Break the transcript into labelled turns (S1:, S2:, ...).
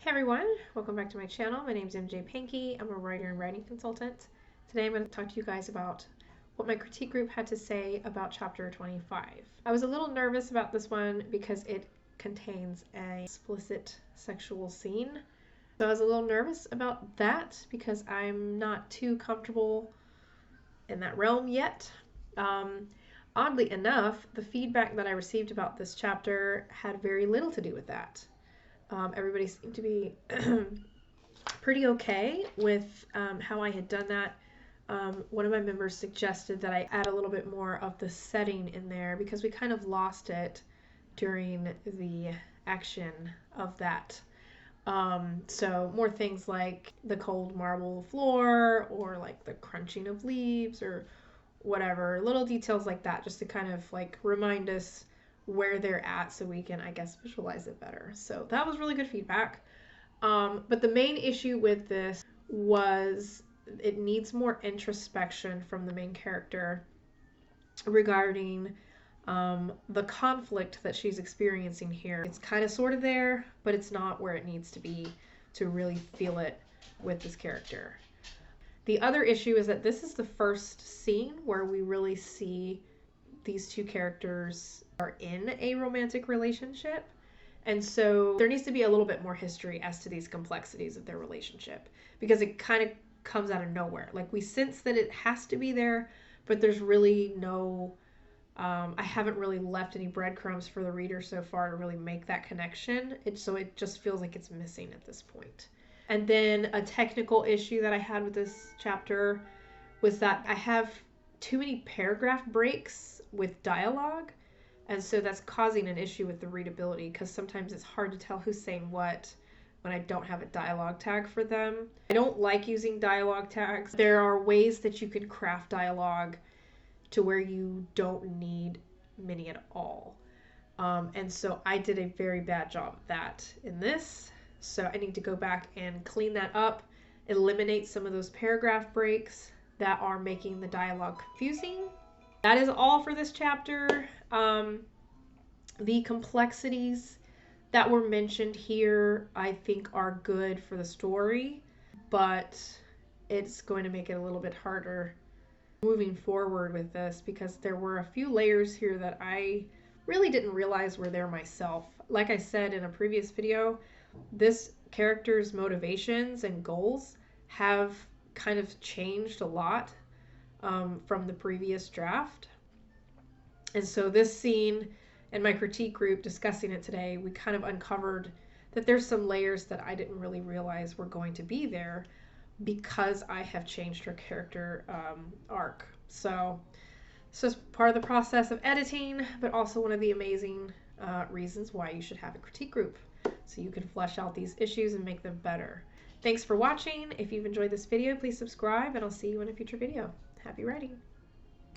S1: Hey everyone, welcome back to my channel. My name is MJ Pankey. I'm a writer and writing consultant. Today I'm going to talk to you guys about what my critique group had to say about chapter 25. I was a little nervous about this one because it contains an explicit sexual scene. So I was a little nervous about that because I'm not too comfortable in that realm yet. Oddly enough, the feedback that I received about this chapter had very little to do with that. Everybody seemed to be pretty okay with how I had done that. One of my members suggested that I add a little bit more of the setting in there because we kind of lost it during the action of that. So more things like the cold marble floor or like the crunching of leaves or whatever, little details like that, just to kind of like remind us where they're at so we can, I guess, visualize it better. So that was really good feedback. But the main issue with this was it needs more introspection from the main character regarding the conflict that she's experiencing here. It's kind of sort of there, but it's not where it needs to be to really feel it with this character. The other issue is that this is the first scene where we really see these two characters are in a romantic relationship. And so there needs to be a little bit more history as to these complexities of their relationship because it kind of comes out of nowhere. Like we sense that it has to be there, but there's really no, I haven't really left any breadcrumbs for the reader so far to really make that connection. So it just feels like it's missing at this point. And then a technical issue that I had with this chapter was that I have too many paragraph breaks with dialogue. And so that's causing an issue with the readability because sometimes it's hard to tell who's saying what when I don't have a dialogue tag for them. I don't like using dialogue tags. There are ways that you can craft dialogue to where you don't need many at all. And so I did a very bad job of that in this. So I need to go back and clean that up, eliminate some of those paragraph breaks that are making the dialogue confusing. That is all for this chapter. The complexities that were mentioned here, I think, are good for the story, but it's going to make it a little bit harder moving forward with this because there were a few layers here that I really didn't realize were there myself. Like I said in a previous video, this character's motivations and goals have kind of changed a lot from the previous draft. And so this scene and my critique group discussing it today, we kind of uncovered that there's some layers that I didn't really realize were going to be there because I have changed her character arc. So it's just part of the process of editing, but also one of the amazing reasons why you should have a critique group so you can flesh out these issues and make them better. Thanks for watching. If you've enjoyed this video, please subscribe and I'll see you in a future video. Happy writing!